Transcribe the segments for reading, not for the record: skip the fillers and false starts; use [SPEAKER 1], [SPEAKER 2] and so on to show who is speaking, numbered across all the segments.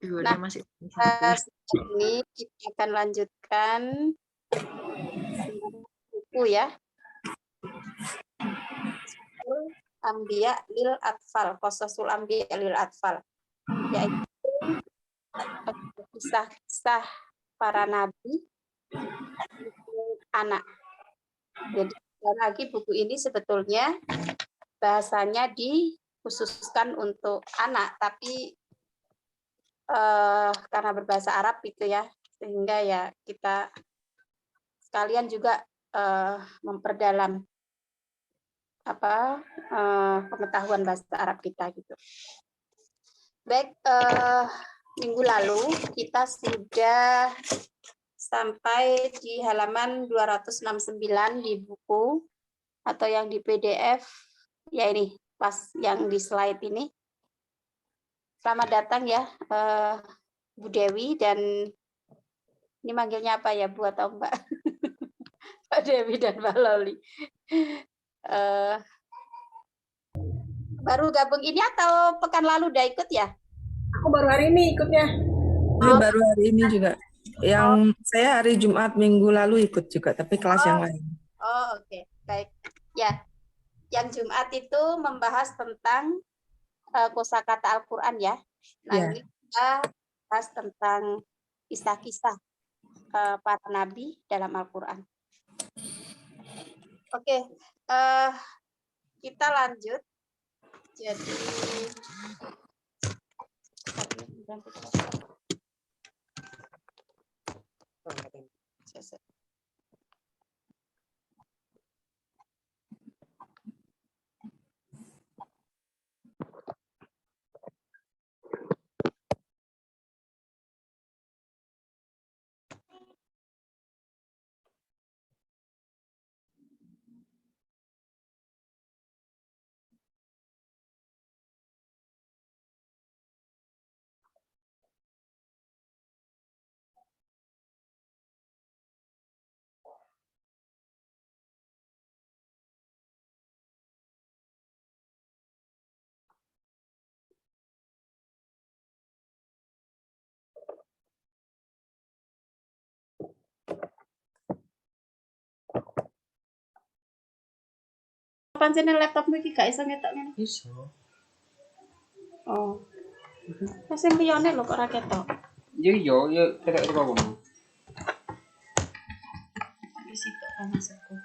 [SPEAKER 1] Nah,
[SPEAKER 2] Dia masih satu.
[SPEAKER 1] ini kita akan lanjutkan buku ya. Ambiya lil Atfal, Qasasul Ambiya lil Atfal, yaitu kisah-kisah para nabi untuk anak. Jadi lagi buku ini sebetulnya bahasanya dikhususkan untuk anak, tapi karena berbahasa Arab gitu ya, sehingga ya kita sekalian juga memperdalam pengetahuan bahasa Arab kita gitu. Baik, minggu lalu kita sudah sampai di halaman 269 di buku atau yang di PDF, ya ini pas yang di slide ini. Selamat datang ya Bu Dewi, dan ini manggilnya apa ya, Bu atau Mbak? Mbak Dewi dan Mbak Loli. Baru gabung ini atau pekan lalu udah ikut ya?
[SPEAKER 3] Aku baru hari ini ikutnya.
[SPEAKER 4] Ini baru hari ini juga. Yang saya hari Jumat minggu lalu ikut juga, tapi kelas yang lain.
[SPEAKER 1] Oh, oke. Baik. Ya, yang Jumat itu membahas tentang kosakata Al-Quran ya. Nah,
[SPEAKER 4] Ya.
[SPEAKER 1] ini kita bahas tentang kisah-kisah para nabi dalam Al-Quran. Oke, kita lanjut. Jadi, kapan sih laptopmu iki gak iso ngetok ngene?
[SPEAKER 2] Iso.
[SPEAKER 1] Oh. Sing liyane lho kok ora ketok.
[SPEAKER 2] Yo, ketok kok kamu.
[SPEAKER 1] Di situ maksudku.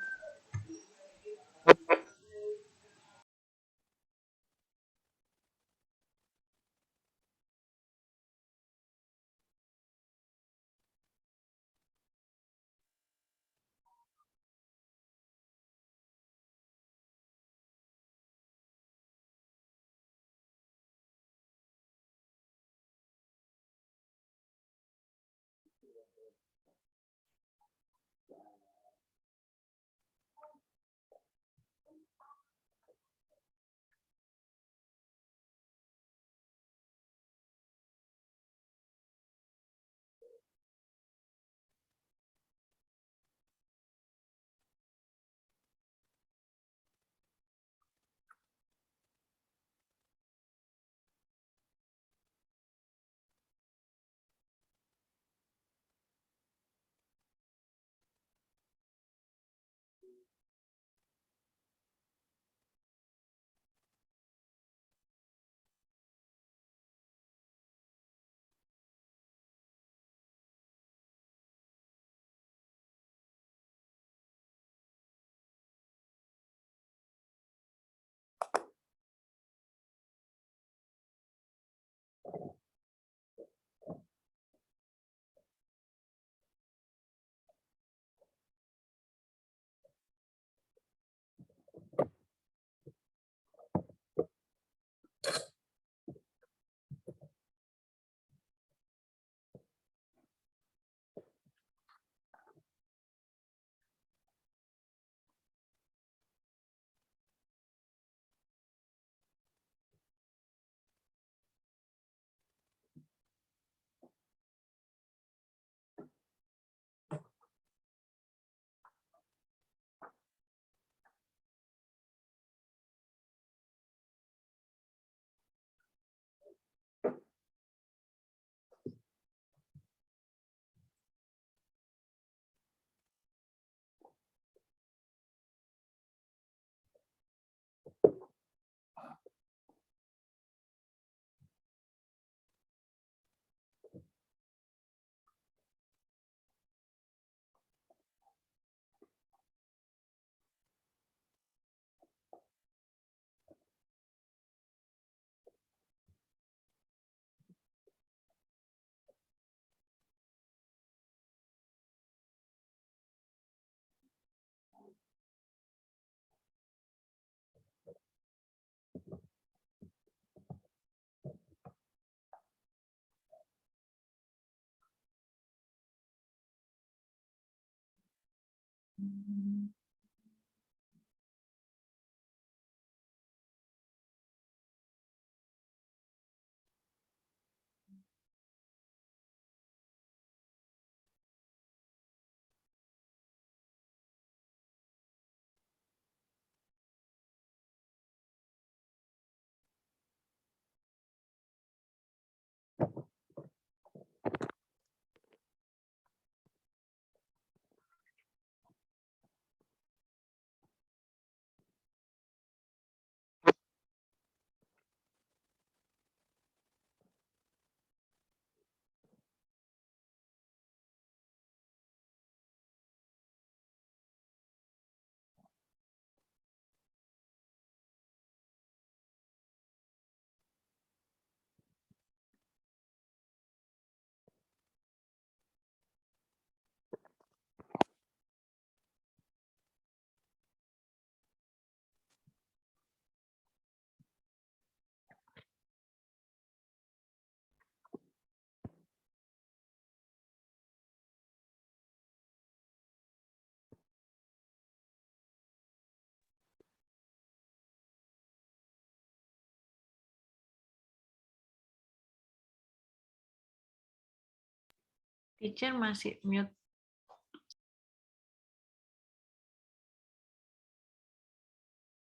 [SPEAKER 5] Teacher masih mute.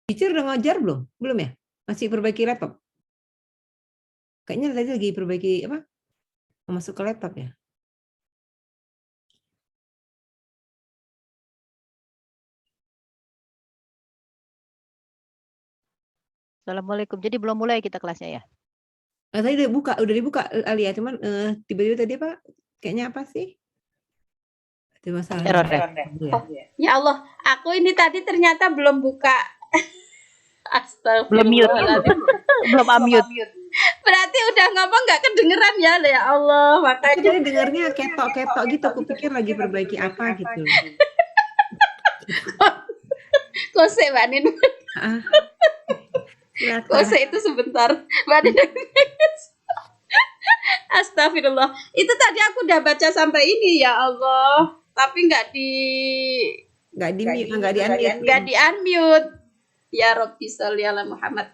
[SPEAKER 6] Teacher udah ngajar belum? Belum ya? Masih perbaiki laptop? Kayaknya tadi lagi perbaiki apa? Mau masuk ke laptop ya?
[SPEAKER 7] Assalamualaikum. Jadi belum mulai kita kelasnya ya?
[SPEAKER 6] Tadi udah dibuka Alia, cuman tiba-tiba tadi apa? Kayaknya apa sih? Ada masalah.
[SPEAKER 7] Error ya?
[SPEAKER 1] Ya Allah, aku ini tadi ternyata belum buka.
[SPEAKER 7] Belum mute.
[SPEAKER 1] Astagfirullahaladzim.
[SPEAKER 7] Belum unmute.
[SPEAKER 1] Berarti udah ngomong nggak kedengeran ya, ya Allah.
[SPEAKER 6] Aku
[SPEAKER 1] Makanya
[SPEAKER 6] tadi dengarnya ketok-ketok gitu, aku pikir lagi perbaiki apa gitu.
[SPEAKER 1] kose Mbak Nin.
[SPEAKER 6] Ah. Silakan.
[SPEAKER 1] Kose itu sebentar. Mbak Nin. Astagfirullah. Itu tadi aku udah baca sampai ini ya Allah. Tapi nggak di unmute. Ya Rabbi sholli ala Muhammad.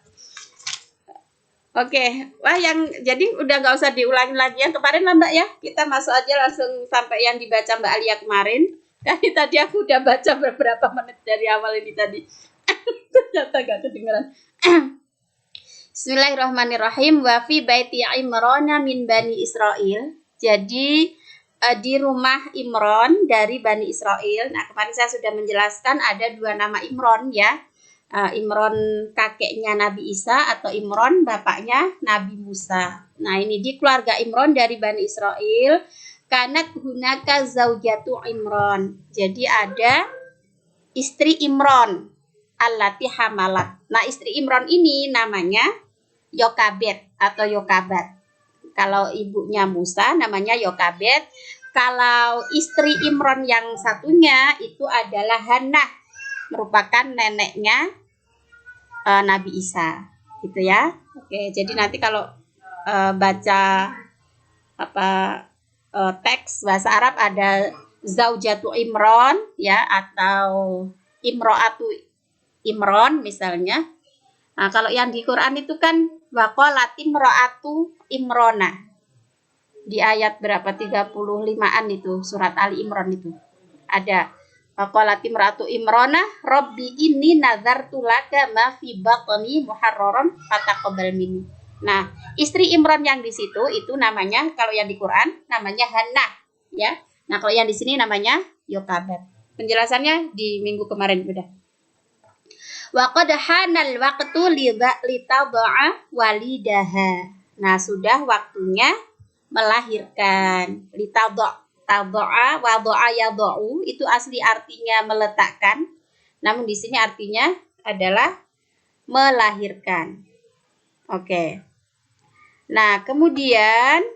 [SPEAKER 1] Oke, wah jadi udah nggak usah diulangi lagi yang kemarin lah Mbak ya. Kita masuk aja langsung sampai yang dibaca Mbak Alia kemarin. Tadi aku udah baca beberapa menit dari awal ini tadi. Ternyata nggak kedengeran. Bismillahirrahmanirrahim. Wa fi baiti Imran min Bani Israil. Jadi di rumah Imran dari Bani Israil. Nah, kemarin saya sudah menjelaskan ada dua nama Imran ya. Imran kakeknya Nabi Isa atau Imran bapaknya Nabi Musa. Nah, ini di keluarga Imran dari Bani Israil. Kanat hunaka zaujatu Imran. Jadi ada istri Imran allati hamalat. Nah, istri Imran ini namanya Yokabed atau Yokabat. Kalau ibunya Musa namanya Yokabed. Kalau istri Imran yang satunya itu adalah Hannah, merupakan neneknya Nabi Isa, gitu ya. Oke, jadi nanti kalau baca teks bahasa Arab ada zaujatu Imran ya atau imro'atu Imran misalnya. Nah, kalau yang di Quran itu kan waqalat imro'atu Imrona. Di ayat berapa 35-an itu surat Ali Imran itu. Ada Faqalat imratu Imrana Rabbi inni nazartu laka ma fi batni muharraran fataqabbal minni. Nah, istri Imran yang di situ itu namanya kalau yang di Quran namanya Hannah ya. Nah, kalau yang di sini namanya Yokabat. Penjelasannya di minggu kemarin udah. Wa qad hanal waqtu litad'a walidaha. Nah, sudah waktunya melahirkan. Tadoa, wadoa yado'u itu asli artinya meletakkan, namun di sini artinya adalah melahirkan. Oke. Nah, kemudian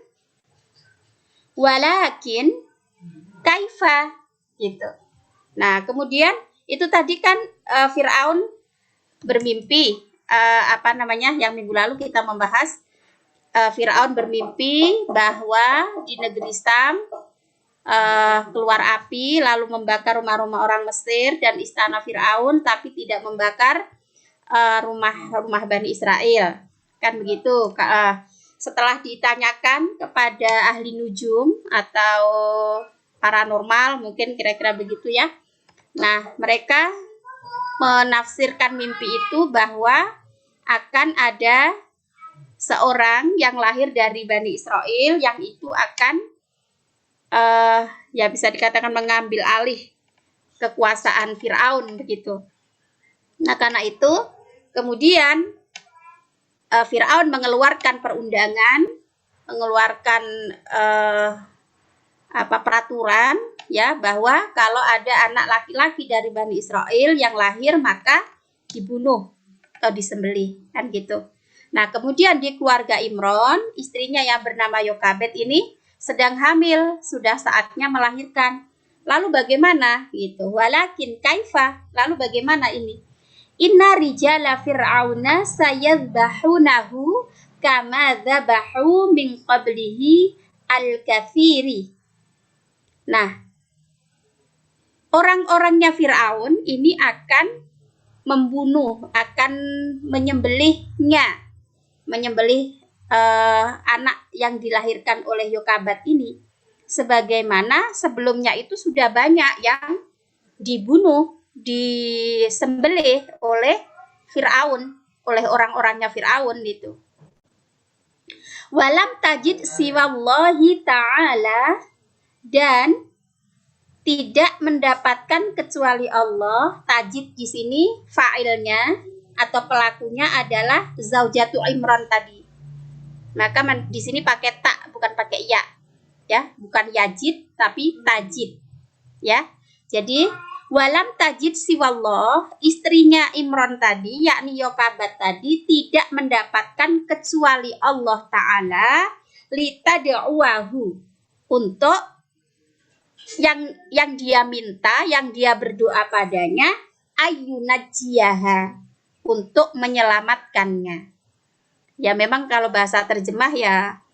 [SPEAKER 1] walakin kaifa gitu. Nah, kemudian itu tadi kan Firaun bermimpi yang minggu lalu kita membahas Firaun bermimpi bahwa di negeri Sam keluar api lalu membakar rumah-rumah orang Mesir dan istana Firaun, tapi tidak membakar rumah-rumah Bani Israel. Kan begitu. Setelah ditanyakan kepada ahli nujum atau paranormal, mungkin kira-kira begitu ya. Nah, mereka menafsirkan mimpi itu bahwa akan ada seorang yang lahir dari Bani Israel yang itu akan ya bisa dikatakan mengambil alih kekuasaan Firaun begitu. Nah, karena itu kemudian Firaun mengeluarkan perundangan, mengeluarkan peraturan ya bahwa kalau ada anak laki-laki dari Bani Israel yang lahir maka dibunuh atau disembelih kan gitu. Nah, kemudian di keluarga Imron, istrinya yang bernama Yokabed ini sedang hamil, sudah saatnya melahirkan. Lalu bagaimana gitu? Walakin kaifa? Lalu bagaimana ini? Inna rijala fir'auna sayadbahunahu kama dhabahu min qablihi al-kathiri. Nah, orang-orangnya Firaun ini akan membunuh, akan menyembelih anak yang dilahirkan oleh Yokabed ini. Sebagaimana sebelumnya itu sudah banyak yang dibunuh, disembelih oleh Firaun, oleh orang-orangnya Firaun itu. Walam tajid siwallahi ta'ala, dan tidak mendapatkan kecuali Allah. Tajid di sini fa'ilnya atau pelakunya adalah zaujatu Imran tadi. Maka di sini pakai tak, bukan pakai ya. Ya, bukan yajid tapi tajid. Ya. Jadi walam tajid siwallah, istrinya Imran tadi, yakni Yokabed tadi, tidak mendapatkan kecuali Allah Ta'ala litad'uahu, untuk yang dia minta, yang dia berdoa padanya, ayyunajiyaha, untuk menyelamatkannya. Ya memang kalau bahasa terjemah ya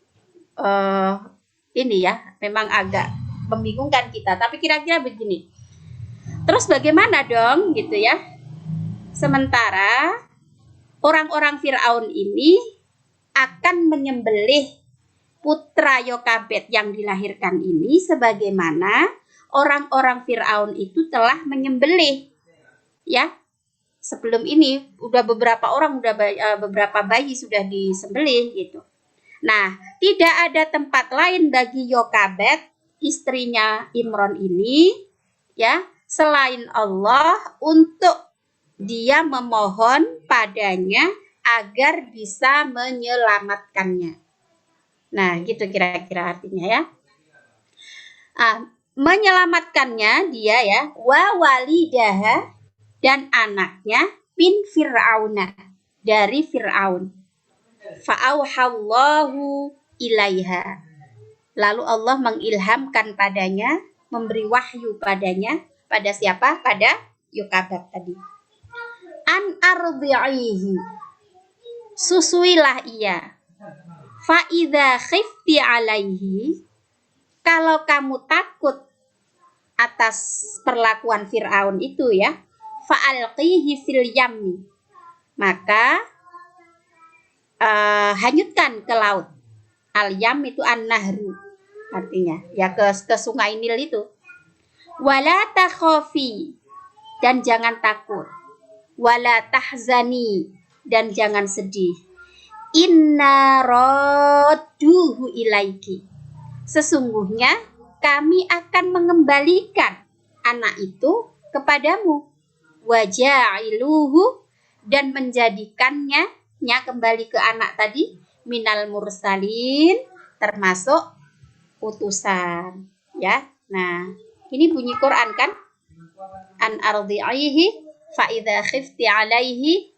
[SPEAKER 1] ini ya memang agak membingungkan kita, tapi kira-kira begini. Terus bagaimana dong gitu ya? Sementara orang-orang Firaun ini akan menyembelih putra Yokabed yang dilahirkan ini sebagaimana orang-orang Firaun itu telah menyembelih ya. Sebelum ini udah beberapa bayi sudah disembelih gitu. Nah, tidak ada tempat lain bagi Yokabed, istrinya Imron ini ya, selain Allah untuk dia memohon padanya agar bisa menyelamatkannya. Nah, gitu kira-kira artinya ya. Menyelamatkannya dia ya, wa walidaha, dan anaknya min Fir'auna, dari Fir'aun. Fa'auhallahu ilaiha. Lalu Allah mengilhamkan padanya, memberi wahyu padanya. Pada siapa? Pada Yokabed tadi. An ardi'ihi, susuilah ia. Fa'idha khifti alaihi, kalau kamu takut atas perlakuan Fir'aun itu ya, fa'alqihi fil yammi, maka hanyutkan ke laut. Al-yam itu an-nahru artinya ya, ke sungai Nil itu. Wala takhafi, dan jangan takut. Wala tahzani, dan jangan sedih. Inna radduhu ilaiki, sesungguhnya kami akan mengembalikan anak itu kepadamu. Waja'iluhu, dan menjadikannya kembali ke anak tadi, minal mursalin, termasuk utusan ya. Nah, ini bunyi Quran kan? An ardi'ihi fa idza khifti 'alaihi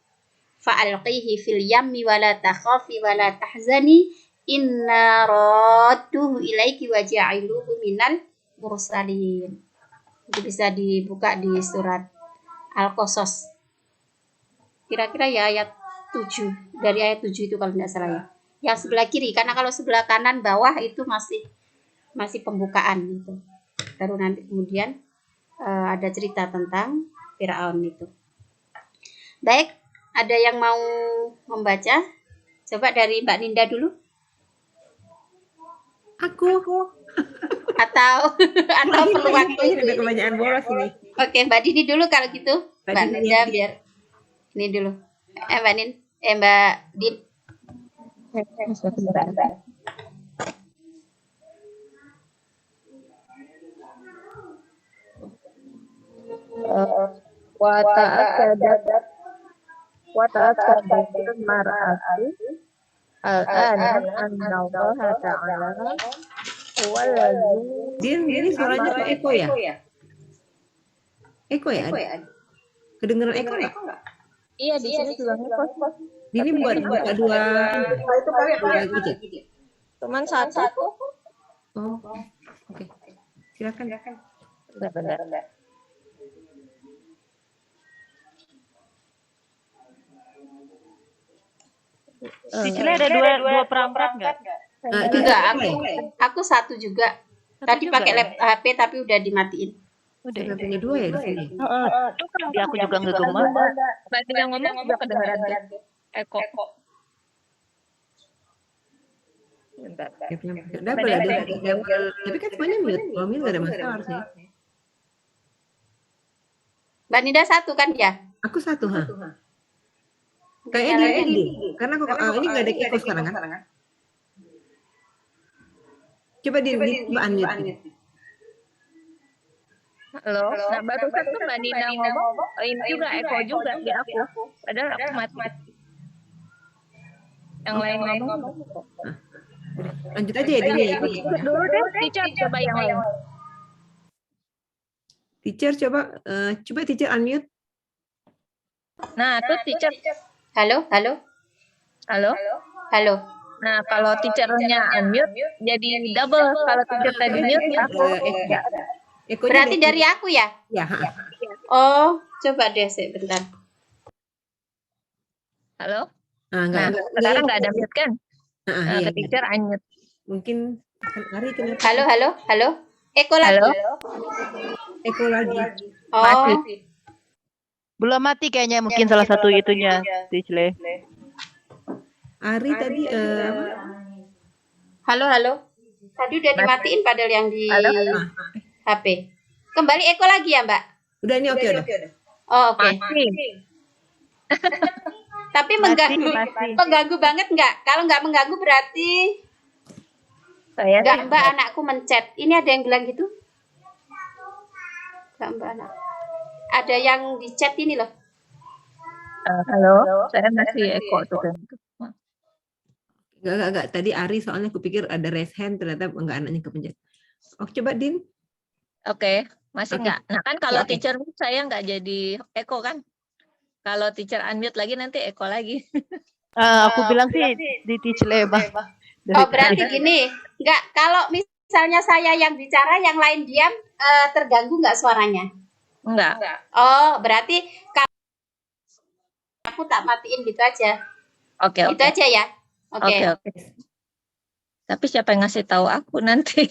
[SPEAKER 1] fa'alqihi fil yammi wa la takhafi wa la tahzani inna radduhu ilaiki wa ja'iluhu minal mursalin. Itu bisa dibuka di surat Al-Qasas. Kira-kira ya ayat 7, dari ayat 7 itu kalau tidak salah ya. Yang sebelah kiri, karena kalau sebelah kanan bawah itu masih pembukaan gitu. baru nanti kemudian ada cerita tentang Firaun itu. Baik, ada yang mau membaca? Coba dari Mbak Ninda dulu.
[SPEAKER 6] Aku.
[SPEAKER 1] Atau perlu waktu
[SPEAKER 6] Ini
[SPEAKER 1] itu
[SPEAKER 6] udah
[SPEAKER 1] ini?
[SPEAKER 6] kebanyakan bolos ini.
[SPEAKER 1] Oke, Mbak Dini dulu kalau gitu.
[SPEAKER 6] Mbak
[SPEAKER 1] Mbak
[SPEAKER 6] Dini
[SPEAKER 1] Ninda
[SPEAKER 6] yang-
[SPEAKER 1] biar ini dulu. Mbak Din.
[SPEAKER 8] وتأكدت المرأة الآن أن الله تعالى هو الذي
[SPEAKER 6] Din, ini suaranya kok eko ya? Eko ya? Kedengeran eko nggak?
[SPEAKER 8] Iya di sini juga ngekos.
[SPEAKER 6] Dini buat buka dua
[SPEAKER 3] Itu kali ya, Pak.
[SPEAKER 6] gadget.
[SPEAKER 8] Cuman satu.
[SPEAKER 6] Oh, oke. Silakan.
[SPEAKER 8] Bentar.
[SPEAKER 7] Di Chile ada dua perangkat nggak?
[SPEAKER 6] Itu
[SPEAKER 1] Enggak,
[SPEAKER 6] boleh.
[SPEAKER 1] aku satu juga. Tadi
[SPEAKER 7] juga
[SPEAKER 1] pakai
[SPEAKER 7] ya?
[SPEAKER 1] laptop HP tapi udah dimatiin.
[SPEAKER 7] Udah.
[SPEAKER 6] Kita punya dua ya di sini.
[SPEAKER 7] Di aku juga ngegema.
[SPEAKER 8] Berarti yang ngomong juga kedengeran tuh. Eko. Bentar.
[SPEAKER 6] Double ada. Tapi kan semuanya mute. Kalau mute nggak ada masalah harusnya.
[SPEAKER 1] Mbak Ninda satu kan ya?
[SPEAKER 6] Aku satu, ha. Kayaknya di karena kok ini nggak ada eko sekarang kan? Coba di unmute.
[SPEAKER 8] Halo. Nah barusan tuh Mbak Nina ngomong, ini juga Eko juga di aku. Padahal aku mati. Yang lain ngomong.
[SPEAKER 6] Lanjut aja ya Dini ya.
[SPEAKER 8] Dulu deh, teacher coba yang lain.
[SPEAKER 6] Teacher coba teacher unmute.
[SPEAKER 8] Nah, tuh teacher.
[SPEAKER 1] Halo.
[SPEAKER 8] Halo. Nah, kalau teachernya unmute, jadi double. Kalau teacher tadi mute, aku.
[SPEAKER 6] Ekonya
[SPEAKER 1] Berarti dari aku ya?
[SPEAKER 6] ya. Ha.
[SPEAKER 1] Oh, coba deh sebentar.
[SPEAKER 8] Halo.
[SPEAKER 6] Nah,
[SPEAKER 8] Nah, sekarang nggak ada mute kan? Nah,
[SPEAKER 6] iya.
[SPEAKER 8] ke teacher unmute.
[SPEAKER 6] Mungkin Ari kenapa?
[SPEAKER 1] Halo. Eko lagi.
[SPEAKER 8] Halo.
[SPEAKER 6] Eko lagi.
[SPEAKER 1] Oh,
[SPEAKER 7] Mati. Belum mati kayaknya, mungkin salah satu itunya di Chile.
[SPEAKER 6] Ari tadi
[SPEAKER 1] halo. Tadi udah dimatiin padahal yang di
[SPEAKER 8] Halo.
[SPEAKER 1] HP. Kembali Eko lagi ya, Mbak?
[SPEAKER 6] udah ini oke udah.
[SPEAKER 1] Oh, oke.
[SPEAKER 8] Masih.
[SPEAKER 1] Tapi
[SPEAKER 7] Masih.
[SPEAKER 1] mengganggu banget nggak? Kalau nggak mengganggu berarti
[SPEAKER 8] Saya
[SPEAKER 1] nggak,
[SPEAKER 8] sih.
[SPEAKER 1] Mbak, anakku mencet. Ini ada yang bilang gitu? Nggak, Mbak, anak. Ada yang di chat ini loh.
[SPEAKER 8] Halo. Saya masih Eko tuh kan.
[SPEAKER 6] Enggak. Tadi Ari soalnya aku pikir ada raise hand ternyata enggak anaknya kepencet. Oh, coba Din.
[SPEAKER 8] Oke, masih
[SPEAKER 6] Oke.
[SPEAKER 8] nggak. Nah kan kalau
[SPEAKER 6] Oke.
[SPEAKER 8] teacher saya nggak jadi Eko kan. Kalau teacher unmute lagi nanti Eko lagi.
[SPEAKER 7] Aku bilang sih di Chile, Bang.
[SPEAKER 1] Oh, berarti gini. Nggak, kalau misalnya saya yang bicara, yang lain diam, terganggu nggak suaranya?
[SPEAKER 8] Enggak.
[SPEAKER 1] Oh, berarti aku tak matiin gitu aja.
[SPEAKER 8] Oke.
[SPEAKER 1] Gitu aja ya? Oke.
[SPEAKER 8] Oke. Tapi siapa yang ngasih tahu aku nanti?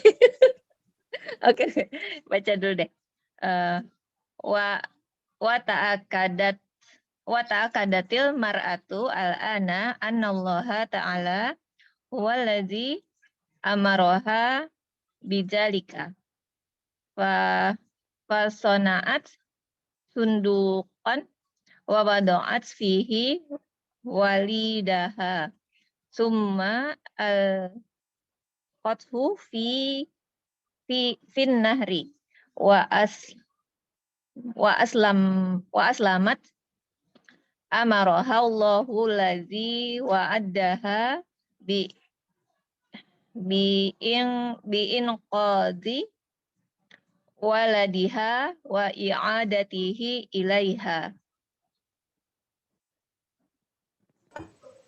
[SPEAKER 8] Oke, baca dulu deh. Wa ta'akadatil mar'atu al-ana annallaha ta'ala huwallazi amaroha bidzalika. Fa sona'at sunduqan wa wada'at fihi walidaha. Summa al-qathu fin nahri wa aslamat amaraha Allahu ladzi wa'addaha bi inqadhi waladiha wa i'adatihi ilaiha.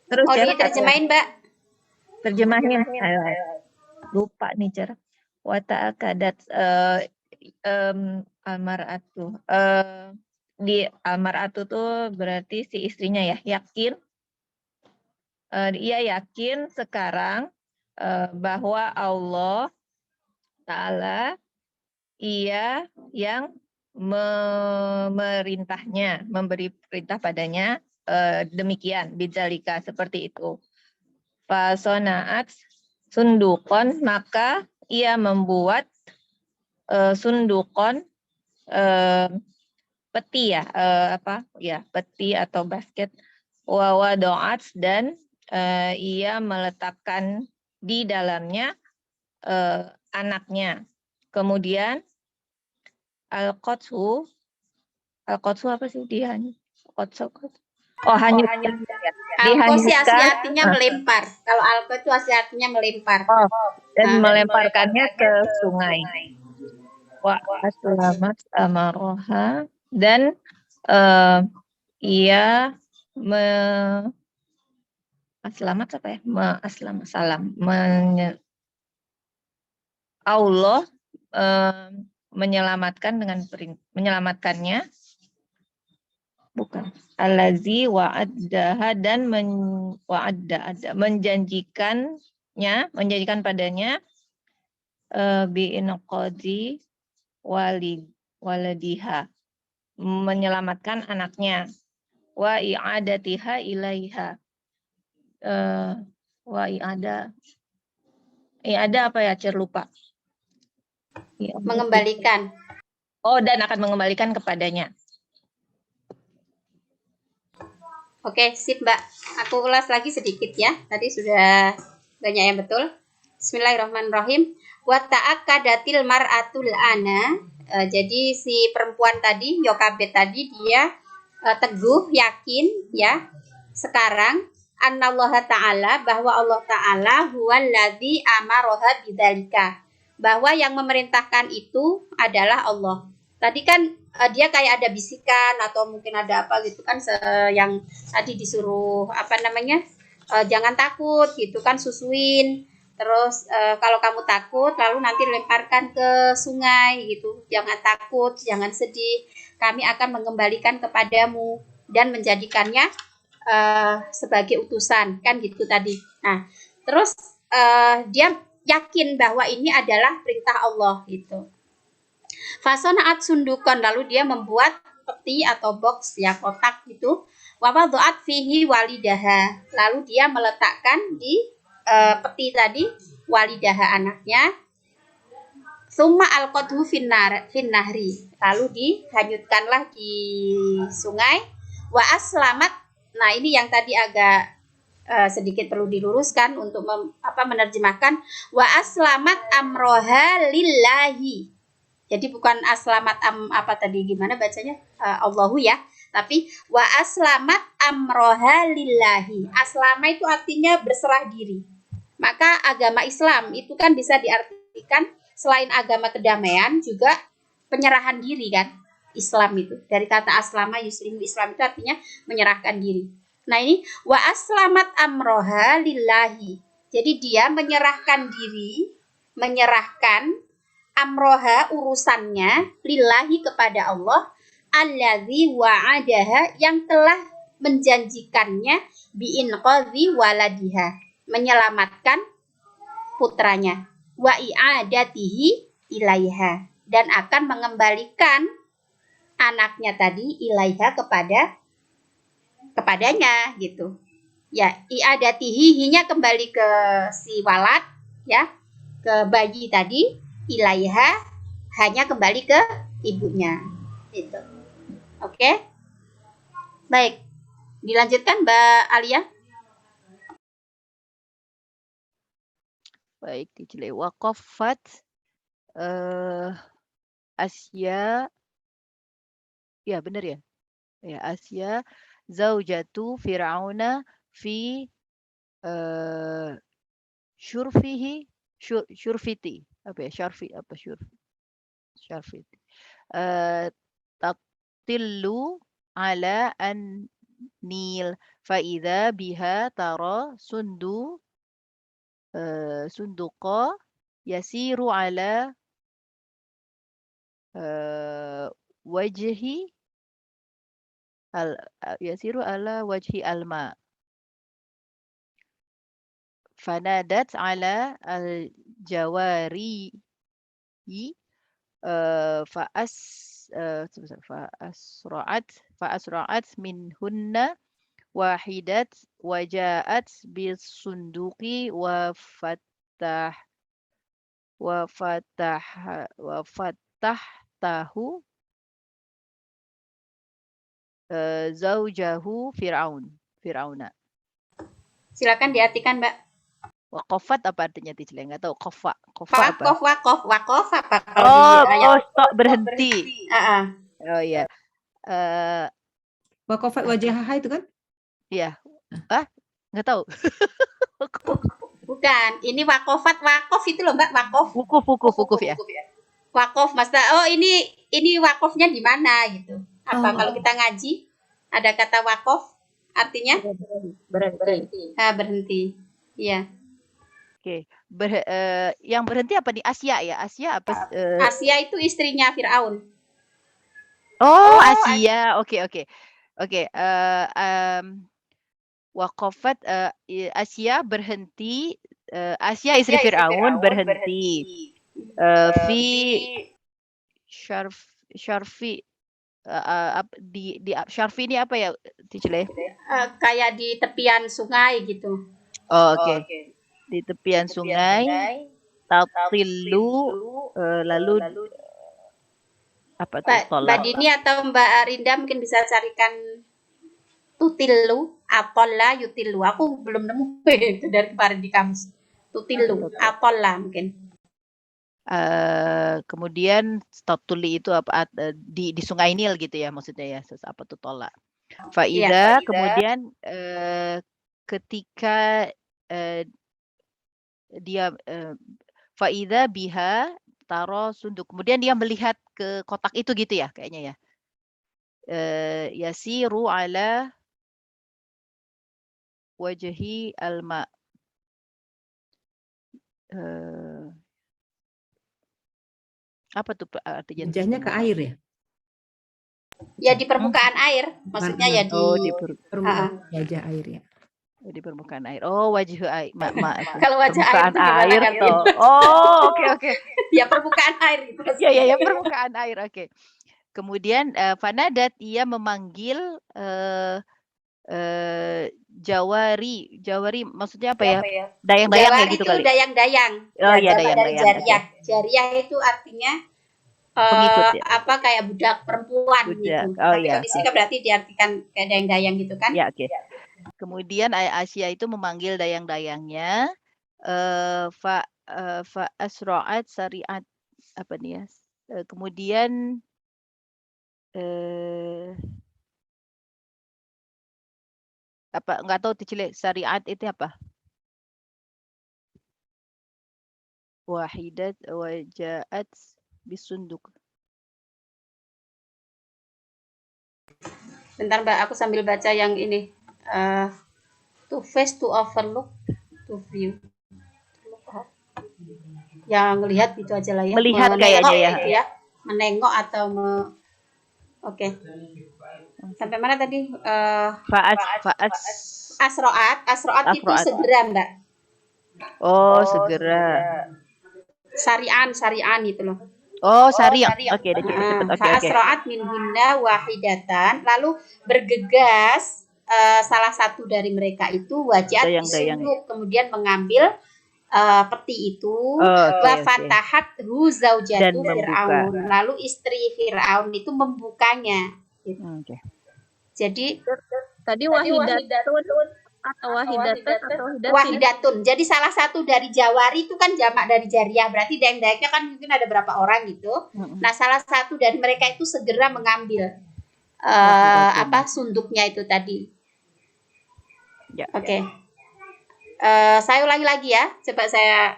[SPEAKER 8] Terus
[SPEAKER 1] Oh,
[SPEAKER 8] cara
[SPEAKER 1] diterjemahin, Mbak.
[SPEAKER 8] terjemahin. Ayo. Lupa nih cara. Wa ta'akadat almar'atu. Di almar'atu tuh berarti si istrinya ya, yakin. Dia yakin sekarang bahwa Allah Ta'ala ia yang memerintahnya, memberi perintah padanya demikian, bidzalika, seperti itu. Fasonaat sundukon, maka ia membuat sundukon, peti ya, peti atau basket. Wawadoat, dan ia meletakkan di dalamnya anaknya. Kemudian al-qotsu apa sih dia? Hanyutkan.
[SPEAKER 1] Alko sih asli
[SPEAKER 8] Dihanyutkan
[SPEAKER 1] artinya melempar. Kalau alko itu asli artinya melempar.
[SPEAKER 8] dan
[SPEAKER 1] Nah.
[SPEAKER 8] melemparkannya ke sungai. Wa aslamat amaroha, dan ia aslamat apa ya? Allah menyelamatkan dengan menyelamatkannya, bukan allazi wa'addaha, dan menjanjikan padanya bi'inqadhi waladiha, menyelamatkan anaknya, wa i'adatiha ilaiha, wa i'ada apa ya, lupa.
[SPEAKER 1] Mengembalikan.
[SPEAKER 8] Dan akan mengembalikan kepadanya.
[SPEAKER 1] Oke, sip Mbak. Aku ulas lagi sedikit ya. Tadi sudah banyak yang betul. Bismillahirrahmanirrahim. Wa ta'akkadatil mar'atul ana. Jadi si perempuan tadi, Yokabet tadi, dia teguh, yakin ya. Sekarang annallaha ta'ala, bahwa Allah ta'ala huwallazi amaroha bidzalika. Bahwa yang memerintahkan itu adalah Allah. Tadi kan dia kayak ada bisikan atau mungkin ada apa gitu kan, yang tadi disuruh jangan takut gitu kan, susuin, terus kalau kamu takut lalu nanti lemparkan ke sungai gitu, jangan takut, jangan sedih, kami akan mengembalikan kepadamu dan menjadikannya sebagai utusan kan gitu tadi. Nah terus dia yakin bahwa ini adalah perintah Allah gitu. Fasonaat sundukon, lalu dia membuat peti atau box ya, kotak gitu. Wawadhoat fihi walidaha, lalu dia meletakkan di peti tadi walidaha, anaknya. Summa alqadhu finnahri, lalu dihanyutkanlah di sungai. Wa aslamat, nah ini yang tadi agak sedikit perlu diluruskan untuk menerjemahkan. Wa aslamat amroha lillahi. Jadi bukan aslamat gimana bacanya? Allahu ya. Tapi wa aslamat amroha lillahi. Aslama itu artinya berserah diri. Maka agama Islam itu kan bisa diartikan selain agama kedamaian juga penyerahan diri kan. Islam itu dari kata aslama yuslimu, Islam itu artinya menyerahkan diri. Nah ini wa aslamat amroha lillahi. Jadi dia menyerahkan diri, menyerahkan amroha urusannya lillahi kepada Allah, allazi wa'adaha yang telah menjanjikannya bi'inqadhi waladiha, menyelamatkan putranya, wa i'adatihi ilaiha, dan akan mengembalikan anaknya tadi ilaiha kepadanya gitu. Ya, i'adatihi, hinya kembali ke si walad ya, ke bayi tadi, ilaiha hanya kembali ke ibunya gitu. Oke. Baik. Dilanjutkan Mbak Alia.
[SPEAKER 7] Baik, dijeli waqafat Asya, ya benar ya? Ya, Asya zaujatu Fir'auna fi syurfiti. Apa ya? Syarfiti. Tatillu ala an-nil fa idza biha tara sunduqa yasiru ala wajhi alma. Fanadat ala al-jawari sebentar, fa'asra'at minhunna wahidat waja'at bisunduqi wafatahtahu zaujahu Fir'auna.
[SPEAKER 1] Silakan diartikan, Mbak.
[SPEAKER 7] Waqafat apa artinya Tijle? Nggak tahu. Qafa apa?
[SPEAKER 1] Wakof apa?
[SPEAKER 7] Stop, berhenti. Oh iya.
[SPEAKER 6] Waqafat wajahaha itu kan?
[SPEAKER 7] Iya. Nggak tahu.
[SPEAKER 1] Bukan, ini wakof itu loh, Mbak, wakof.
[SPEAKER 7] Wukuf ya.
[SPEAKER 1] Wakof, Maksudnya, ini wakofnya di mana gitu. Kalau kita ngaji ada kata wakof artinya berhenti. Iya.
[SPEAKER 7] Oke. Yang berhenti apa nih? Asia ya? Asia apa?
[SPEAKER 1] Asia itu istrinya Firaun.
[SPEAKER 7] Oh, Asia. Oke. Waqafat Asia berhenti. Asia istri Fir'aun berhenti. Fi Syarfi di Syarfi ini apa ya, Tijle?
[SPEAKER 1] Kayak di tepian sungai gitu.
[SPEAKER 7] Oh, oke. Di tepian sungai, tatilu, lalu apa tuh?
[SPEAKER 1] Mbak Dini atau Mbak Arinda mungkin bisa carikan tutilu, apolla, yutilu. Aku belum nemu itu dari kemarin di kamus. Tutilu, apolla mungkin.
[SPEAKER 7] Kemudian tatuli itu apa, di Sungai Nil gitu ya maksudnya ya, apa tuh tolak. Faida, kemudian ketika dia faida biha taro sunduk, kemudian dia melihat ke kotak itu gitu ya kayaknya ya. Yasiru ala wajhi alma. Apa tuh artinya?
[SPEAKER 6] Wajahnya ke air ya?
[SPEAKER 1] Ya di permukaan air, maksudnya ya di
[SPEAKER 6] permukaan wajah air ya.
[SPEAKER 7] Di permukaan air. Oh, wajah air.
[SPEAKER 1] Kalau wajah
[SPEAKER 7] permukaan
[SPEAKER 1] air
[SPEAKER 7] toh. Oh, oke.
[SPEAKER 1] Ya permukaan air itu.
[SPEAKER 7] Ya, permukaan air. Oke. Kemudian fanadat, ia memanggil Jawari maksudnya apa ya? Dayang-dayang kayak gitu kali.
[SPEAKER 1] Dayang-dayang.
[SPEAKER 7] Oh iya, dayang-dayang.
[SPEAKER 1] Jariah itu artinya
[SPEAKER 7] pengikut ya?
[SPEAKER 1] apa kayak budak perempuan gitu.
[SPEAKER 7] Oh iya.
[SPEAKER 1] Di sini berarti diartikan kayak dayang-dayang gitu kan?
[SPEAKER 7] Ya, oke. Kemudian Asia itu memanggil dayang-dayangnya fa asra'at sari'at apa nih ya? Kemudian apa enggak tahu Tijle, syariat itu apa? Wahidat waja'at bisunduk.
[SPEAKER 1] Bentar Mbak, aku sambil baca yang ini. To face, to overlook, to view. Yang ngelihat itu aja lah ya.
[SPEAKER 7] Melihat kayaknya ya.
[SPEAKER 1] Gitu ya. Menengok atau Oke. Sampai mana tadi? Asroat itu segera, Mbak.
[SPEAKER 7] Oh, segera.
[SPEAKER 1] Syari'an itu loh.
[SPEAKER 7] Oh, syari'an. Oke, cepet. Oke.
[SPEAKER 1] Asroat minhunna wahidatan, lalu bergegas salah satu dari mereka itu wajah disunduk, kemudian mengambil peti itu, wa fatahat hu zaujatu Fir'aun, lalu istri Fir'aun itu membukanya.
[SPEAKER 7] Oke.
[SPEAKER 1] Jadi
[SPEAKER 8] tadi wahidatun atau
[SPEAKER 1] wahidatun. Jadi salah satu dari jawari itu kan jamak dari jariah, berarti dayang-dayangnya kan mungkin ada berapa orang gitu. Nah, salah satu dari mereka itu segera mengambil sunduknya itu tadi.
[SPEAKER 7] Ya.
[SPEAKER 1] Oke. Saya ulangi lagi ya. Coba saya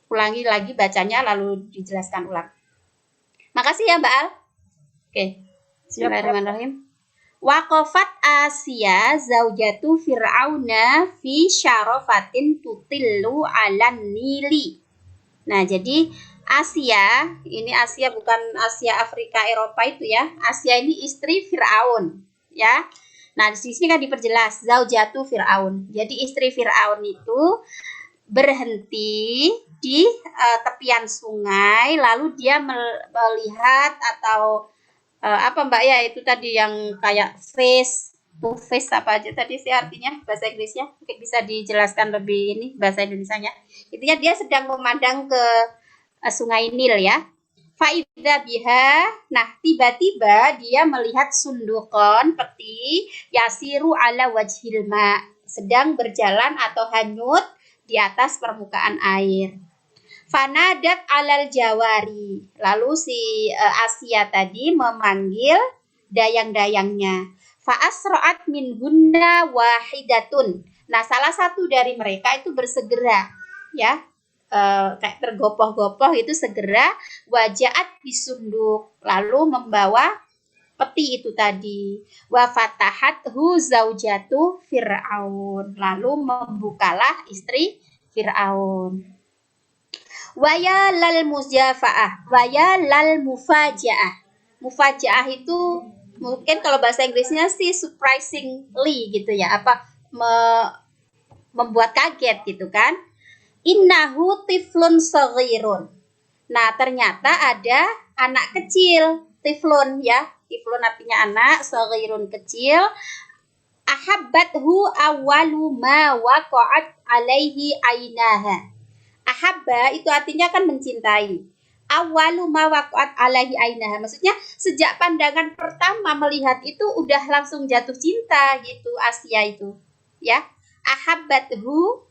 [SPEAKER 1] ulangi lagi bacanya lalu dijelaskan ulang. Makasih ya, Mbak Al. Oke. Bismillahirrahmanirrahim. Waqafat Asia zaujatu Fir'auna fi syarafatin tutillu 'alan nili. Nah, jadi Asia, ini Asia bukan Asia Afrika Eropa itu ya. Asia ini istri Fir'aun, ya. Nah, di sini kan diperjelas zaujatu Fir'aun. Jadi istri Fir'aun itu berhenti di tepian sungai, lalu dia melihat atau apa Mbak ya, itu tadi yang kayak face to face apa aja tadi sih artinya bahasa Inggrisnya, mungkin bisa dijelaskan lebih ini bahasa Indonesianya. Intinya dia sedang memandang ke sungai Nil ya. Faida biha, nah tiba-tiba dia melihat sundukon peti yasiru ala wajhil ma, sedang berjalan atau hanyut di atas permukaan air. Fanadat alal jawari, lalu si Asia tadi memanggil dayang-dayangnya. Fa'asra'at minhunna wahidatun. Nah, salah satu dari mereka itu bersegera ya, kayak tergopoh-gopoh itu segera wajaat bisunduk, lalu membawa peti itu tadi. Wa fatahathu zaujatu Fir'aun, lalu membukalah istri Fir'aun. Waya lal mujafaah, waya lal mufajaah. Mufajaah itu mungkin kalau bahasa Inggrisnya sih surprisingly gitu ya, apa membuat kaget gitu kan. Innahu tiflun saghirun. Nah, ternyata ada anak kecil, tiflun ya. Tiflun artinya anak, saghirun kecil. Ahabbathu awwalu ma waqa'at alaihi ainaha. Ahabba itu artinya kan mencintai. Awwalu ma waqa'at alaihi ainaha. Maksudnya sejak pandangan pertama melihat itu udah langsung jatuh cinta gitu Asia itu. Ya. Ahabbathu,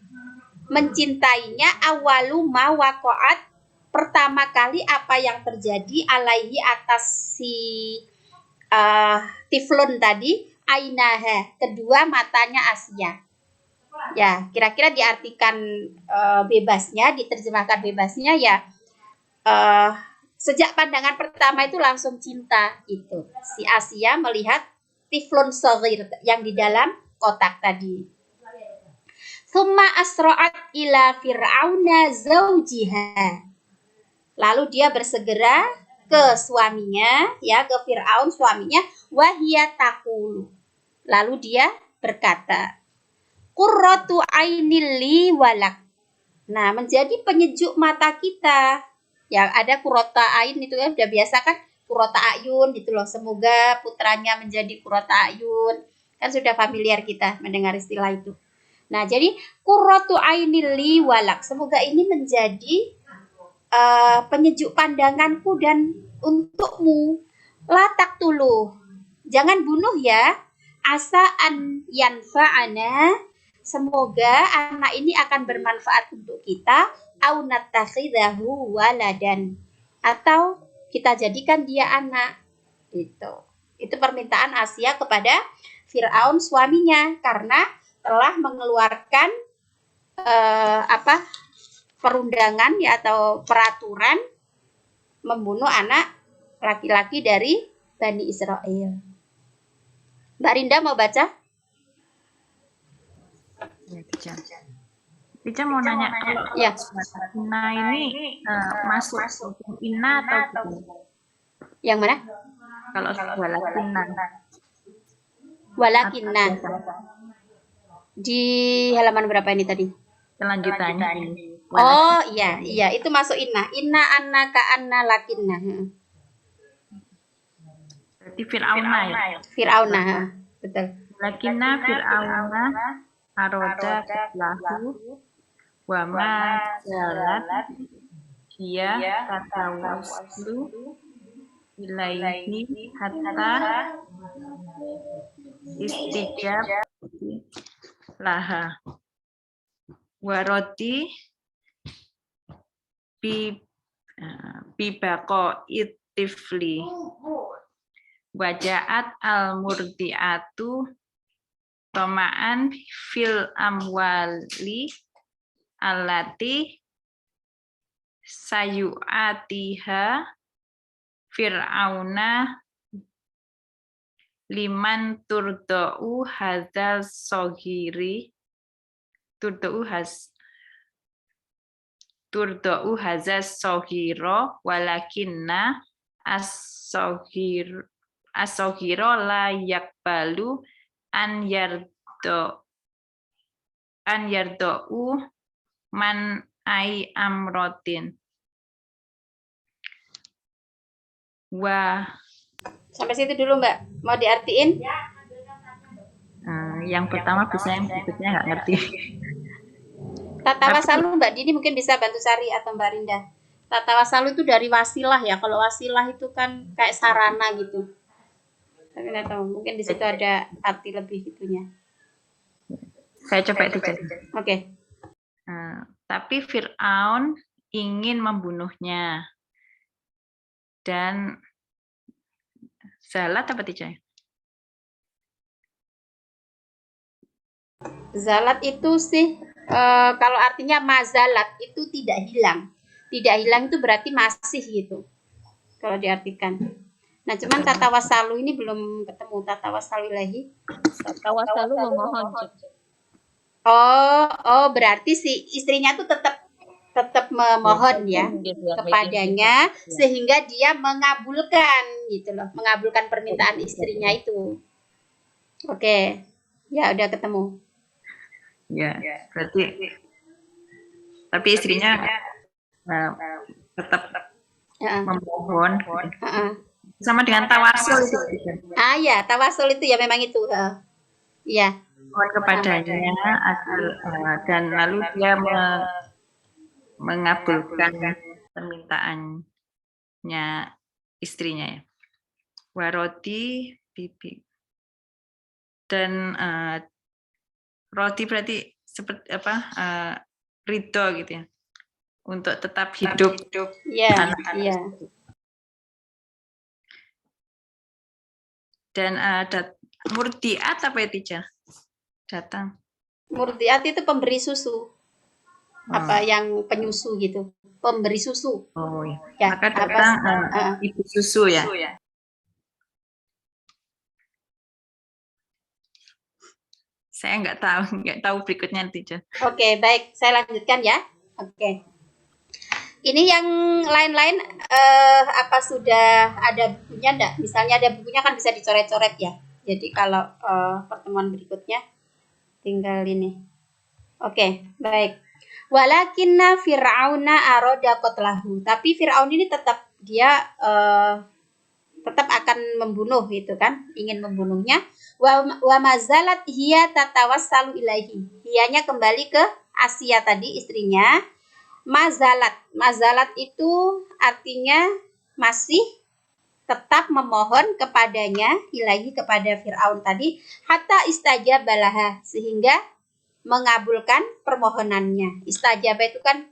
[SPEAKER 1] mencintainya, awalu ma waqa'at, pertama kali apa yang terjadi alaihi atas si tiflun tadi, ainaha, kedua matanya Asia. Ya, kira-kira diartikan bebasnya, diterjemahkan bebasnya ya, sejak pandangan pertama itu langsung cinta itu. Si Asia melihat tiflun saghir yang di dalam kotak tadi. Thumma asra'at ila fir'auna zaujiha. Lalu dia bersegera ke suaminya, ya, ke Fir'aun suaminya, wahia taqulu. Lalu dia berkata, qurratu ainil li walak. Nah, menjadi penyejuk mata kita. Ya, ada qurrata ain itu ya, udah biasa kan, qurrata ayun gitu loh. Semoga putranya menjadi qurrata ayun. Kan sudah familiar kita mendengar istilah itu. Nah, jadi qurratu ainil li walak. Semoga ini menjadi penyejuk pandanganku dan untukmu. La taqtuluh. Jangan bunuh ya. Asa an yanfa'ana. Semoga anak ini akan bermanfaat untuk kita. Au nattakhidahu waladan. Atau kita jadikan dia anak. Itu permintaan Asia kepada Fir'aun suaminya karena telah mengeluarkan perundangan ya atau peraturan membunuh anak laki-laki dari Bani Israel. Mbak Rinda mau baca?
[SPEAKER 5] Ya, Cica mau nanya,
[SPEAKER 1] Ya.
[SPEAKER 5] Ina ini masuk Ina atau bukan?
[SPEAKER 1] Yang mana?
[SPEAKER 5] Kalau walakinna.
[SPEAKER 1] Walakinna. Di halaman berapa ini tadi?
[SPEAKER 5] Kelanjutannya ini.
[SPEAKER 1] Oh iya, itu masuk inna. Inna anna ka anna lakinna.
[SPEAKER 5] Berarti Fir'auna ya?
[SPEAKER 1] Fir'auna, betul.
[SPEAKER 5] Lakinna Fir'auna aroda lahu wa ma jalat dia tatawaslu ilaihi hatta istijab laha waroti bibako itifli wajaat al-murdiatu toma'an fil amwali allati sayu'atiha fir'auna liman turdo'u hadzal soghiri turdo'u hazaz soghiro walakinna as-soghiro la yakbalu an yardo'u man ai amrotin. Wa
[SPEAKER 1] Sampai situ dulu Mbak. Mau diartiin?
[SPEAKER 5] yang pertama bisa, yang berikutnya nggak ngerti.
[SPEAKER 1] Tata wasalu Mbak Dini mungkin bisa bantu Sari atau Mbak Rinda. Tata wasalu itu dari wasilah ya. Kalau wasilah itu kan kayak sarana gitu. Tapi nggak tahu, mungkin di situ ada arti lebih gitunya.
[SPEAKER 5] Saya coba itu.
[SPEAKER 1] Oke.
[SPEAKER 5] Tapi Fir'aun ingin membunuhnya. Dan zalat apa tidak?
[SPEAKER 1] Zalat itu sih kalau artinya mazalat itu tidak hilang. Tidak hilang itu berarti masih gitu. Kalau diartikan. Nah, cuman tata wasalu ini belum ketemu tata wasalu ilahi.
[SPEAKER 8] Tata wasalu memohon.
[SPEAKER 1] Oh, berarti si istrinya tuh tetap memohon ya kepadanya sehingga dia mengabulkan gitu loh, mengabulkan permintaan istrinya itu. Oke. Ya, udah ketemu.
[SPEAKER 5] Ya, berarti tapi istrinya tetap memohon. Sama dengan tawasul itu.
[SPEAKER 1] Ya, tawasul itu ya memang itu. Iya.
[SPEAKER 5] Mohon kepadanya dan lalu dia mengabulkan permintaannya istrinya ya. Waroti bibi. Dan roti berarti seperti apa? Ridho gitu ya. Untuk tetap hidup.
[SPEAKER 1] Iya.
[SPEAKER 5] Dan murdiat apa ya Tija? Datang.
[SPEAKER 1] Murdiat itu pemberi susu. Apa yang penyusu gitu. Pemberi susu.
[SPEAKER 5] Oh ya.
[SPEAKER 1] Ya,
[SPEAKER 5] maka datang ibu susu ya. Saya nggak tahu berikutnya Tija.
[SPEAKER 1] Oke, baik. Saya lanjutkan ya. Oke. Ini yang lain-lain apa sudah ada bukunya enggak? Misalnya ada bukunya kan bisa dicoret-coret ya. Jadi kalau pertemuan berikutnya tinggal ini. Oke, baik. Walakinna fir'auna aroda qatlahu. Tapi Fir'aun ini tetap dia tetap akan membunuh gitu kan, ingin membunuhnya. Wa mazalat hiya tatawassalu ilaihi. Hiyanya kembali ke Asia tadi istrinya. Mazalat itu artinya masih tetap memohon kepadanya, ilahi kepada Fir'aun tadi, hatta istajabalaha, sehingga mengabulkan permohonannya. Istajabah itu kan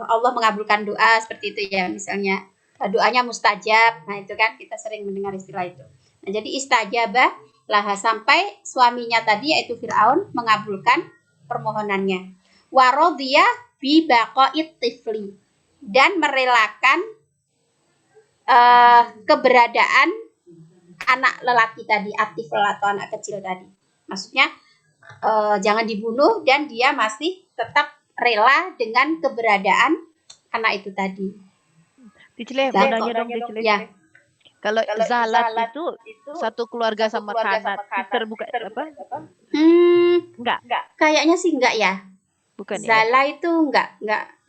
[SPEAKER 1] Allah mengabulkan doa seperti itu ya, misalnya doanya mustajab. Nah, itu kan kita sering mendengar istilah itu. Nah, jadi istajabah laha, sampai suaminya tadi yaitu Fir'aun mengabulkan permohonannya. Waradiyah bi baqa'it tifli, dan merelakan keberadaan anak lelaki tadi, atifl atau anak kecil tadi. Maksudnya jangan dibunuh dan dia masih tetap rela dengan keberadaan anak itu tadi.
[SPEAKER 7] Dicile, mau nanya dong Dicile.
[SPEAKER 1] Ya.
[SPEAKER 7] Kalau zalat itu satu keluarga sama kanat, terbuka apa? Enggak.
[SPEAKER 1] Kayaknya sih enggak ya.
[SPEAKER 7] Bukan
[SPEAKER 1] Zala itu enggak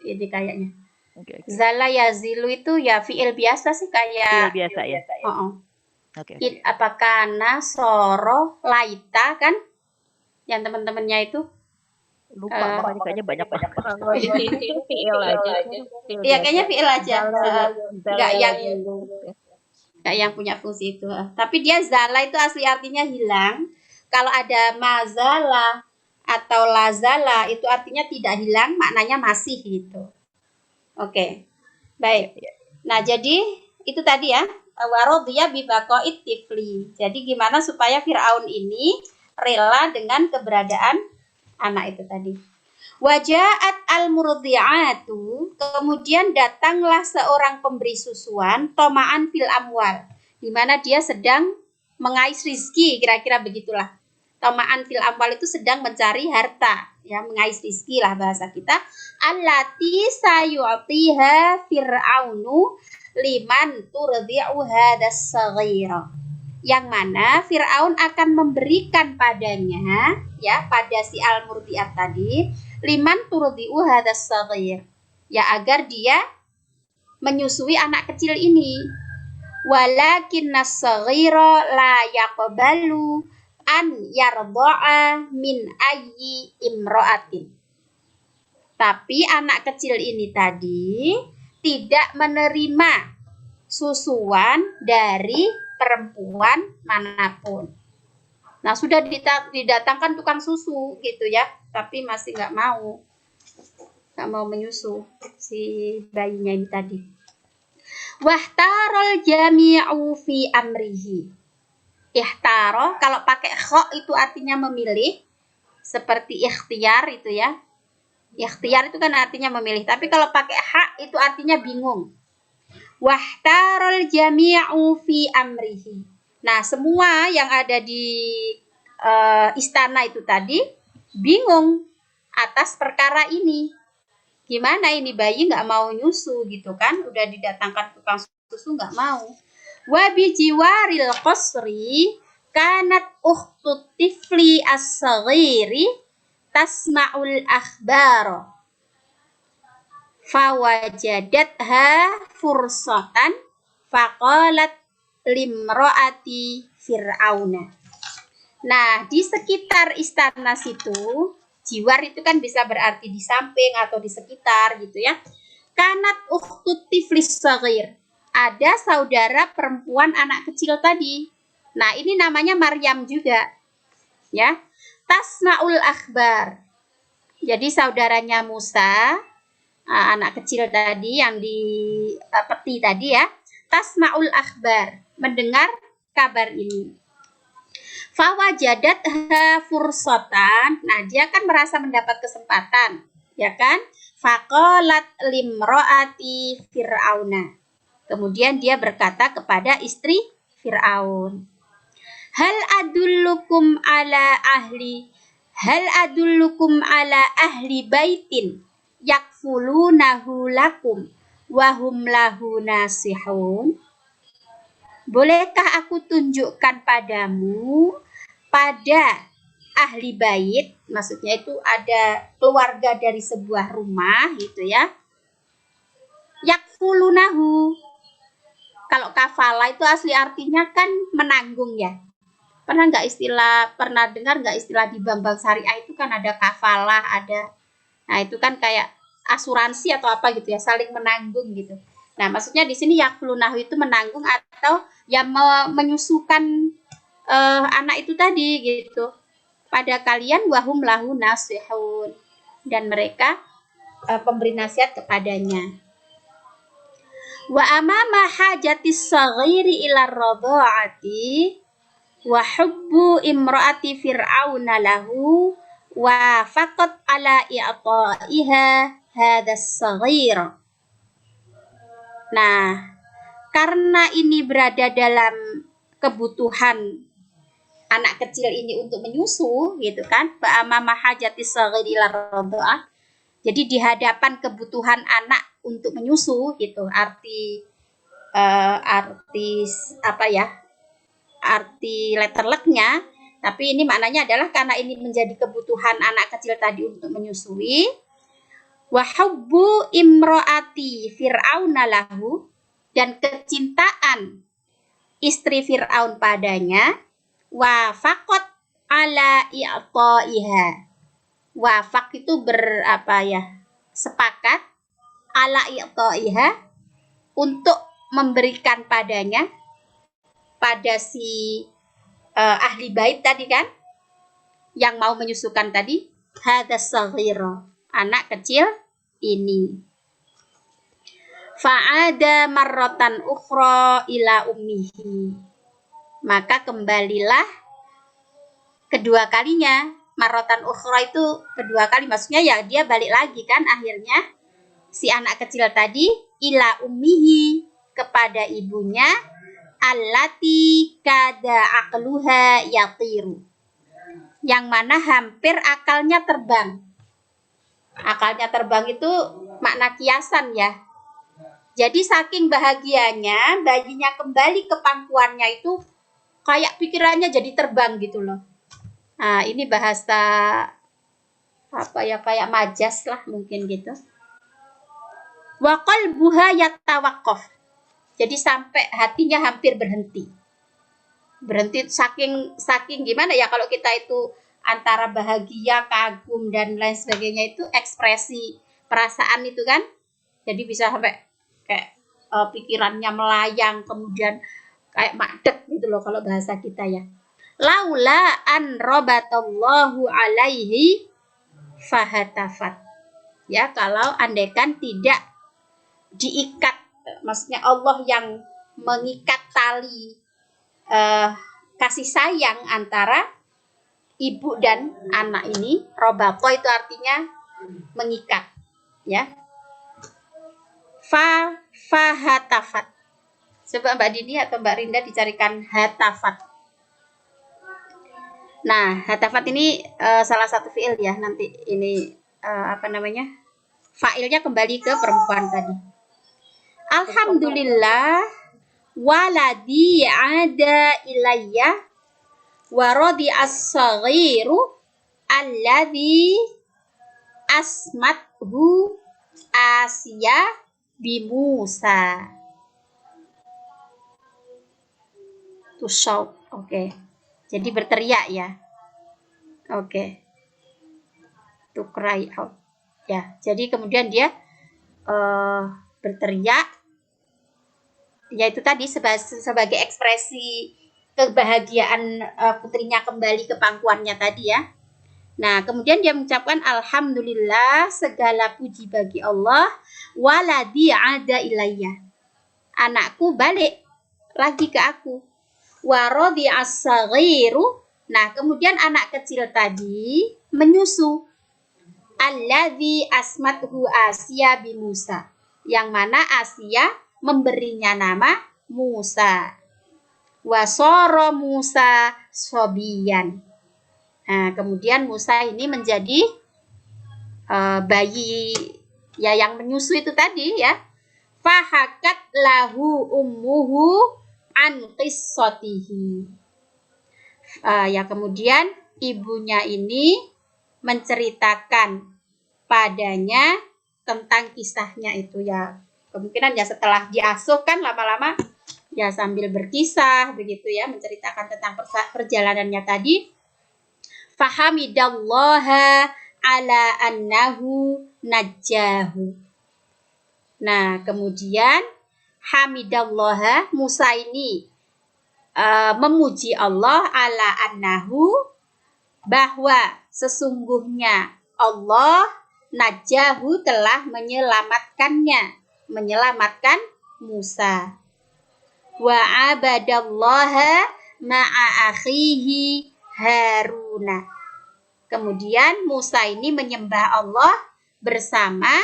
[SPEAKER 1] ini kayaknya.
[SPEAKER 7] Okay.
[SPEAKER 1] Zala yazilu itu ya fi'il biasa sih kayak
[SPEAKER 7] Fi'il biasa ya.
[SPEAKER 1] Okay. Apakah soro laita kan yang teman-temannya itu
[SPEAKER 7] lupa kayaknya banyak
[SPEAKER 8] Fi'il aja.
[SPEAKER 1] Iya, kayaknya fi'il aja. Enggak yang punya fungsi itu. Tapi dia zala itu asli artinya hilang. Kalau ada mazala atau lazala itu artinya tidak hilang, maknanya masih gitu. Oke. Baik. Nah, jadi itu tadi ya, waradhiya bi baqa'it tifli. Jadi gimana supaya Fir'aun ini rela dengan keberadaan anak itu tadi. Waja'at al-murdi'atu, kemudian datanglah seorang pemberi susuan, toma'an fil amwal, di mana dia sedang mengais rizki, kira-kira begitulah. Toma'an fil amwal itu sedang mencari harta, ya, mengais rizki lah bahasa kita. Allati sayu'tiha fir'aunu liman turdi'u hadas saghira. Yang mana Fir'aun akan memberikan padanya, ya, pada si al-murdi'at tadi, liman turdi'u hadas saghir. Ya agar dia menyusui anak kecil ini. Walakinnas saghira la yaqbalu an yarda'a min ayyi imra'atin. Tapi anak kecil ini tadi tidak menerima susuan dari perempuan manapun. Nah, sudah didatangkan tukang susu gitu ya, tapi masih nggak mau menyusu si bayinya ini tadi. Wahtarol jami'u fi amrihi. Ihtaro kalau pakai kha itu artinya memilih, seperti ikhtiar itu ya. Ikhtiar itu kan artinya memilih, tapi kalau pakai ha itu artinya bingung. Wahtarol jami'u fi amrihi. Nah, semua yang ada di istana itu tadi bingung atas perkara ini. Gimana ini bayi nggak mau nyusu gitu kan? Udah didatangkan tukang susu nggak mau. Wa bi jiwaril qasri kanat ukhtu tifli as-saghiri tasma'ul akhbar. Fawajadatha fursatan faqalat limro'ati fir'auna. Nah, di sekitar istana situ, jiwar itu kan bisa berarti di samping atau di sekitar gitu ya. Kanat ukhtu tiflis saghir. Ada saudara perempuan anak kecil tadi. Nah, ini namanya Maryam juga. Ya. Tasma'ul akhbar. Jadi saudaranya Musa, anak kecil tadi yang di peti tadi ya. Tasma'ul akhbar, mendengar kabar ini. Fawajadatha fursatan. Nah, dia kan merasa mendapat kesempatan, ya kan? Faqalat limro'ati fir'auna. Kemudian dia berkata kepada istri Fir'aun. Hal adullukum ala ahli baitin yakfulunahu lakum wahum lahu nasihun. Bolehkah aku tunjukkan padamu pada ahli bait, maksudnya itu ada keluarga dari sebuah rumah gitu ya. Yakfulunahu. Kalau kafala itu asli artinya kan menanggung ya. Pernah dengar nggak istilah di Bambang Syariah itu kan ada kafalah, ada. Nah, itu kan kayak asuransi atau apa gitu ya, saling menanggung gitu. Nah, maksudnya di sini yakfulunahu itu menanggung atau yang menyusukan anak itu tadi gitu. Pada kalian wahum lahu nasihun, dan mereka pemberi nasihat kepadanya. Wa amama hajatis saghiri ila radha'ati wa hubbu imra'ati fir'auna lahu wa faqat ala i'ta'iha hadas saghir. Nah, karena ini berada dalam kebutuhan anak kecil ini untuk menyusu gitu kan, fa'amama hajatis saghiri ila radha'ah. Jadi di hadapan kebutuhan anak untuk menyusu gitu, arti letter luck-nya, tapi ini maknanya adalah karena ini menjadi kebutuhan anak kecil tadi untuk menyusui. Wa hubbu imro'ati fir'auna lahu, dan kecintaan istri Fir'aun padanya. Wa faqat ala i'ta'iha. Wafak itu sepakat ala i'ta'iha, untuk memberikan padanya, pada si ahli bait tadi kan, yang mau menyusukan tadi, hadas saghira, anak kecil ini. Fa'ada marratan ukhra ila ummihi. Maka kembalilah kedua kalinya. Marratan ukhra itu kedua kali, maksudnya ya dia balik lagi kan akhirnya si anak kecil tadi ila ummihi, kepada ibunya, allati kada aqluha yatiru, yang mana hampir akalnya terbang. Akalnya terbang itu makna kiasan ya. Jadi saking bahagianya bayinya kembali ke pangkuannya itu kayak pikirannya jadi terbang gitu loh. Nah, ini bahasa apa ya, kayak majas lah mungkin gitu. Wa qalbuha yatawaqqaf. Jadi sampai hatinya hampir berhenti. Berhenti saking gimana ya, kalau kita itu antara bahagia, kagum dan lain sebagainya, itu ekspresi perasaan itu kan. Jadi bisa sampai kayak pikirannya melayang, kemudian kayak madek gitu loh kalau bahasa kita ya. Laula an rabatallahu alaihi fahatafat. Ya, kalau andaikan tidak diikat, maksudnya Allah yang mengikat tali kasih sayang antara ibu dan anak ini. Robato itu artinya mengikat, ya. Fahatafat. Coba Mbak Dini atau Mbak Rinda dicarikan hatafat. Nah, hatafat ini salah satu fiil ya. Nanti ini fa'ilnya kembali ke perempuan tadi. Alhamdulillah waladi ada ilayya waradi as-saghiru alladhi asmathu Asia bi Musa. To shout. Oke. Jadi berteriak ya. Oke. To cry out. Ya, jadi kemudian dia berteriak, yaitu tadi sebagai ekspresi kebahagiaan putrinya kembali ke pangkuannya tadi ya. Nah, kemudian dia mengucapkan alhamdulillah, segala puji bagi Allah, waladi ada ilayya. Anakku balik lagi ke aku. Waradi as-saghiru. Nah, kemudian anak kecil tadi menyusu. Alladzi asmathu Asia bi Musa. Yang mana Asia memberinya nama Musa. Wasoro Musa sobiyan. Nah, kemudian Musa ini menjadi bayi ya yang menyusu itu tadi ya. Fahakat lahu ummuhu an qissatihi. Ya, kemudian ibunya ini menceritakan padanya tentang kisahnya itu ya. Kemungkinan ya setelah diasuh kan lama-lama ya sambil berkisah begitu ya, menceritakan tentang perjalanannya tadi. Fahamidallaha ala annahu najjahu. Nah, kemudian hamidallaha, Musa ini memuji Allah ala annahu, bahwa sesungguhnya Allah najjahu telah menyelamatkan Musa. Wa abadallaha ma'a akhihi Haruna. Kemudian Musa ini menyembah Allah bersama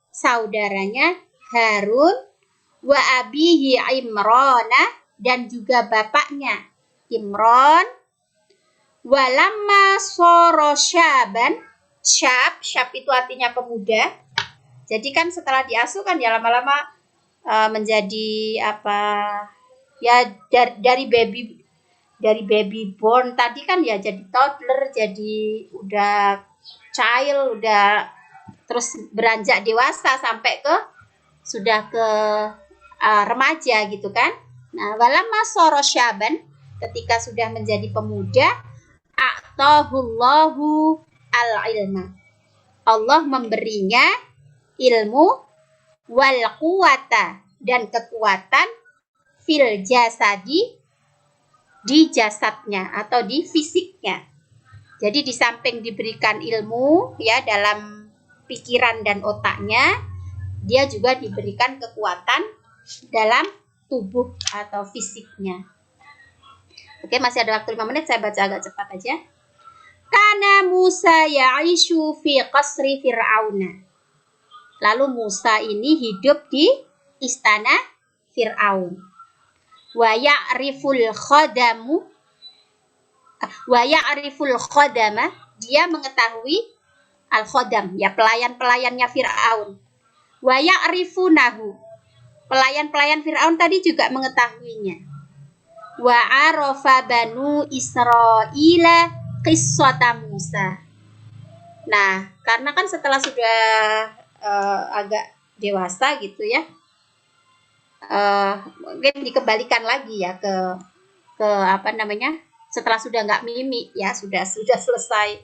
[SPEAKER 1] saudaranya Harun, wa abihi Imrana, dan juga bapaknya Imran. Walamma soro syaban, syab itu artinya pemuda. Jadi kan setelah diasuh kan ya lama-lama menjadi dari baby born tadi kan ya jadi toddler, jadi udah child, udah terus beranjak dewasa sampai ke sudah ke remaja gitu kan. Nah, walamma soro syaban, ketika sudah menjadi pemuda, a'tahullahu al-ilma, Allah memberinya ilmu, wal quwata, dan kekuatan, fil jasadi, di jasadnya atau di fisiknya. Jadi di samping diberikan ilmu ya dalam pikiran dan otaknya, dia juga diberikan kekuatan dalam tubuh atau fisiknya. Oke, masih ada waktu 5 menit, saya baca agak cepat aja. Kana Musa ya'ishu fi qasri Fir'auna. Lalu Musa ini hidup di istana Fir'aun. Wa ya'riful khadama, dia mengetahui al-khodam, ya pelayan-pelayannya Fir'aun. Wa ya'rifunahu, pelayan-pelayan Fir'aun tadi juga mengetahuinya. Wa arafa banu Israila qissata Musa. Nah, karena kan setelah sudah agak dewasa gitu ya, mungkin dikembalikan lagi ya ke apa namanya, setelah sudah nggak mimik ya, sudah selesai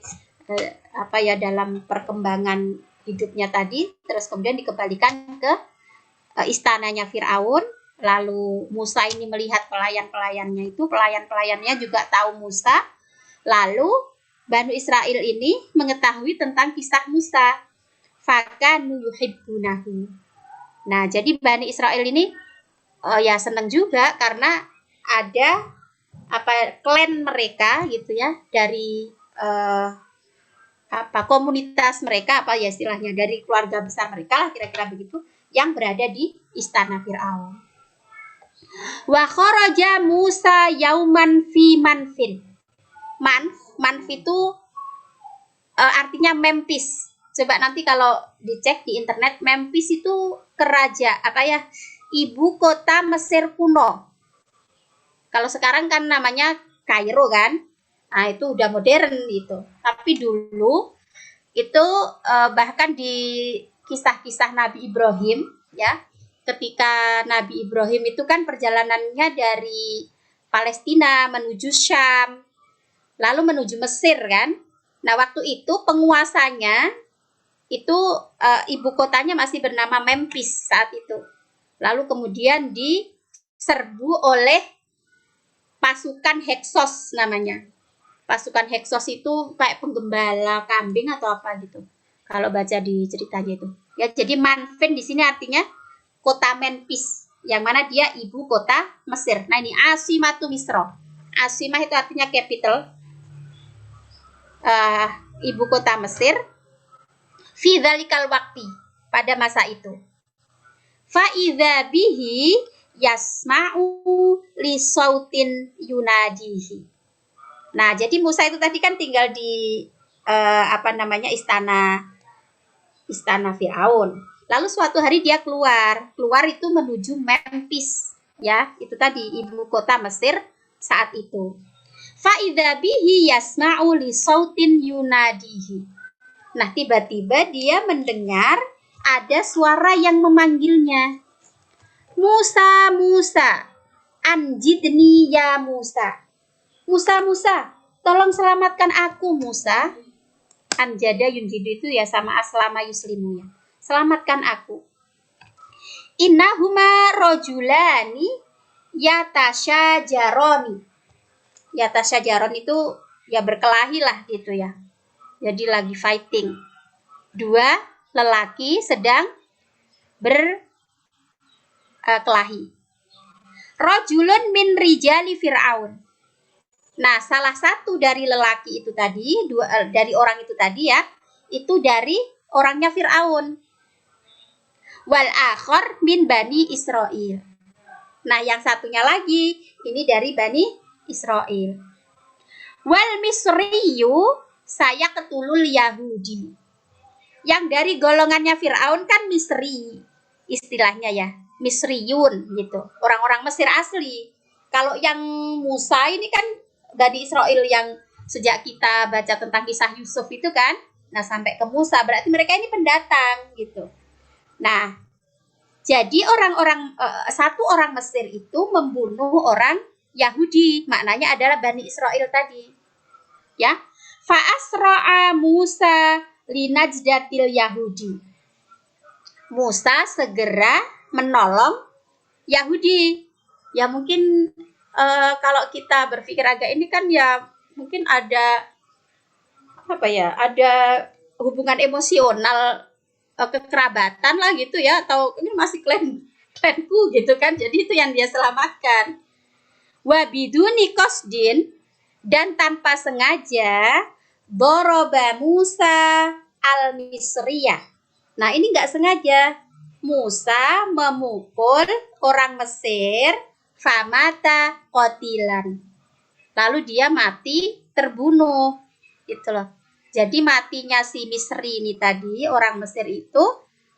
[SPEAKER 1] dalam perkembangan hidupnya tadi, terus kemudian dikembalikan ke istananya Firaun. Lalu Musa ini melihat pelayan-pelayannya itu, pelayan-pelayannya juga tahu Musa. Lalu Banu Israel ini mengetahui tentang kisah Musa. Fakanu yuhibbunahu. Nah, jadi Bani Israel ini ya senang juga karena ada klan mereka gitu ya, dari komunitas mereka, ya istilahnya, dari keluarga besar mereka lah kira-kira begitu, yang berada di istana Firaun. Wa kharaja Musa yauman fi manfin. Manf itu artinya Memphis. Coba nanti kalau dicek di internet, Memphis itu ibu kota Mesir kuno. Kalau sekarang kan namanya Kairo kan. Nah, itu udah modern gitu. Tapi dulu itu bahkan di kisah-kisah Nabi Ibrahim ya, ketika Nabi Ibrahim itu kan perjalanannya dari Palestina menuju Syam, lalu menuju Mesir kan. Nah, waktu itu penguasanya itu ibu kotanya masih bernama Memphis saat itu. Lalu kemudian diserbu oleh pasukan Heksos namanya. Pasukan Heksos itu kayak penggembala kambing atau apa gitu. Kalau baca di ceritanya itu. Ya, jadi Manfin di sini artinya kota Memphis, yang mana dia ibu kota Mesir. Nah, ini Asimatu Misro. Asimah itu artinya capital. Ibu kota Mesir. Fi dzalikal waqti, pada masa itu. Fa idza bihi yasma'u li sautin yunadihi. Nah, jadi Musa itu tadi kan tinggal di istana Firaun. Lalu suatu hari dia keluar itu menuju Memphis, ya, itu tadi ibu kota Mesir saat itu. Fa idza bihi yasma'u li sautin yunadihi. Nah, tiba-tiba dia mendengar ada suara yang memanggilnya. Musa, Musa, anjidni ya Musa. Musa, Musa, tolong selamatkan aku Musa. Anjada yunjidu itu ya sama aslama yuslimu ya. Selamatkan aku. Innahuma rojulani yatasyajaroni. Yatasyajaron itu ya berkelahi lah gitu ya. Jadi lagi fighting. Dua lelaki sedang berkelahi. Rojulun min rijali Fir'aun. Nah, salah satu dari lelaki itu tadi, dari orang itu tadi ya, itu dari orangnya Fir'aun. Wal akhor min Bani Israel. Nah, yang satunya lagi, ini dari Bani Israel. Wal misriyu, saya ketulul Yahudi. Yang dari golongannya Fir'aun kan Misri, istilahnya ya, Misriyun gitu, orang-orang Mesir asli. Kalau yang Musa ini kan Bani Israel yang sejak kita baca tentang kisah Yusuf itu kan, nah sampai ke Musa, berarti mereka ini pendatang gitu. Nah, jadi satu orang Mesir itu membunuh orang Yahudi, maknanya adalah Bani Israel tadi, ya. Fa'asra'a Musa linajdatil Yahudi. Musa segera menolong Yahudi. Ya mungkin kalau kita berpikir agak ini kan ya mungkin ada ada hubungan emosional, kekerabatan lah gitu ya, atau ini masih klanku gitu kan. Jadi itu yang dia selamatkan. Wa biduni qasdin, dan tanpa sengaja doroba Musa al-Misriyah. Nah, ini nggak sengaja. Musa memukul orang Mesir, famata qotilan. Lalu dia mati terbunuh. Gitu loh. Jadi matinya si Misri ini tadi, orang Mesir itu,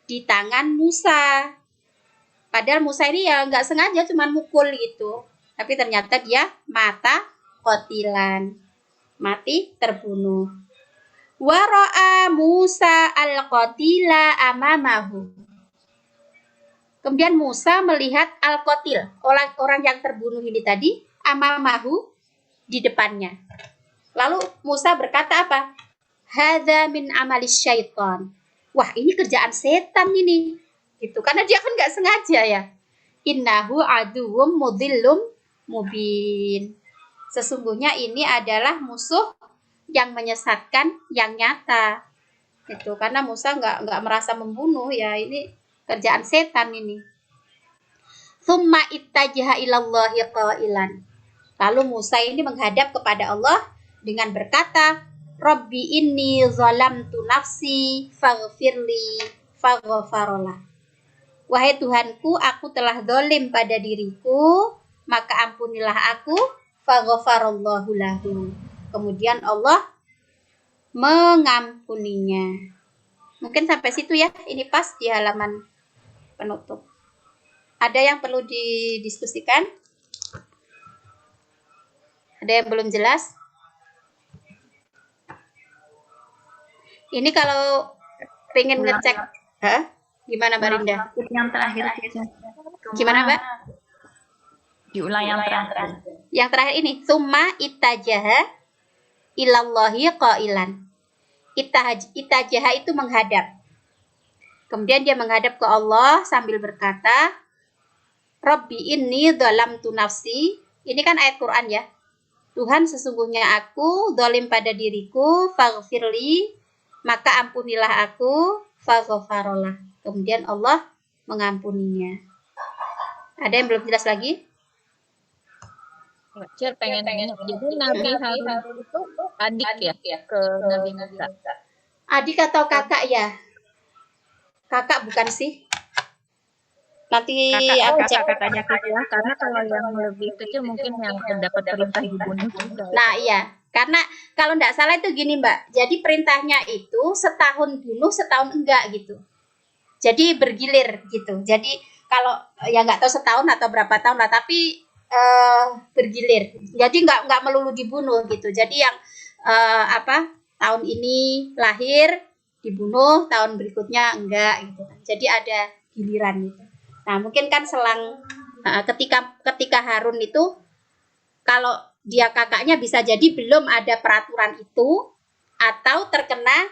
[SPEAKER 1] di tangan Musa. Padahal Musa ini ya nggak sengaja, cuma mukul gitu. Tapi ternyata dia mata qotilan. Mati terbunuh. Wara'a Musa al-qatila amamahu. Kemudian Musa melihat al-qatil, orang yang terbunuh ini tadi, amamahu, di depannya. Lalu Musa berkata apa? Hadza min amalis syaitan. Wah, ini kerjaan setan ini. Gitu. Karena dia kan nggak sengaja ya. Innahu aduwwum mudhillum mubin. Sesungguhnya ini adalah musuh yang menyesatkan yang nyata. Gitu. Karena Musa nggak merasa membunuh ya, ini kerjaan setan ini. Tsumma ittajaha ilallahi qailan. Lalu Musa ini menghadap kepada Allah dengan berkata, Rabbi inni zalamtu nafsi faghfirli faghfarolah. Wahai Tuhanku, aku telah zalim pada diriku, maka ampunilah aku, faghfarallahu lahu. Kemudian Allah mengampuninya. Mungkin sampai situ ya, ini pas di halaman penutup. Ada yang perlu didiskusikan? Ada yang belum jelas? Ini kalau pengen ngecek, gimana Mbak Rinda?
[SPEAKER 5] Yang terakhir Teacher.
[SPEAKER 1] Gimana Mbak?
[SPEAKER 5] Diulang yang terakhir.
[SPEAKER 1] Yang terakhir ini, summa ittajaha ilallahi qailan. Ittajaha itu menghadap. Kemudian dia menghadap ke Allah sambil berkata, Rabbi inni dhalamtu nafsi. Ini kan ayat Quran ya. Tuhan, sesungguhnya aku zalim pada diriku, faghfirli, maka ampunilah aku, faghfarolah. Kemudian Allah mengampuninya. Ada yang belum jelas lagi?
[SPEAKER 8] Cer pengen nanya. Jadi Nabi Harun itu adik ya ke Nabi Musa.
[SPEAKER 1] Adik atau kakak ya? Kakak bukan sih? Nanti aku cek.
[SPEAKER 8] Kakaknya kecil, karena kalau yang lebih kecil mungkin yang mendapat perintah dibunuh juga.
[SPEAKER 1] Nah iya, karena kalau tidak salah itu gini Mbak. Jadi perintahnya itu setahun bunuh, setahun enggak gitu. Jadi bergilir gitu. Jadi kalau ya nggak tahu setahun atau berapa tahun lah, tapi bergilir. Jadi nggak melulu dibunuh gitu. Jadi yang tahun ini lahir dibunuh, tahun berikutnya enggak gitu. Jadi ada giliran gitu. Nah mungkin kan selang ketika Harun itu, kalau dia kakaknya bisa jadi belum ada peraturan itu, atau terkena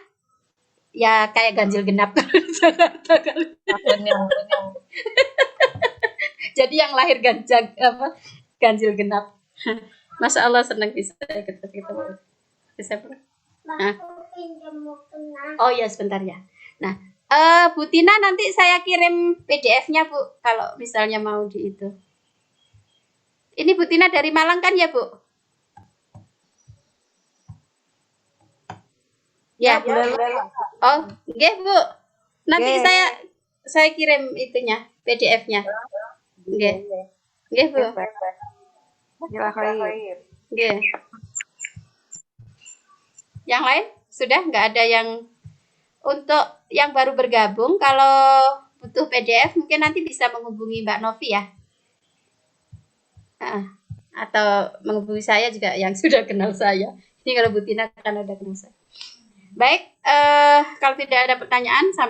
[SPEAKER 1] ya kayak ganjil genap. Jadi yang lahir ganjil genap. Masya Allah, senang bisa kita. Nah. Oh ya sebentar ya. Nah, Bu Tina nanti saya kirim PDF-nya Bu, kalau misalnya mau di itu. Ini Bu Tina dari Malang kan ya Bu? Ya. Oh, nggih Bu. Nanti saya kirim itunya, PDF-nya. Nggih. Nggih Bu. Nggih. Yang lain sudah nggak ada yang untuk yang baru bergabung. Kalau butuh PDF mungkin nanti bisa menghubungi Mbak Novi ya. Atau menghubungi saya juga yang sudah kenal saya. Ini kalau Bu Tina kan udah kenal saya. Baik, kalau tidak ada pertanyaan, sampai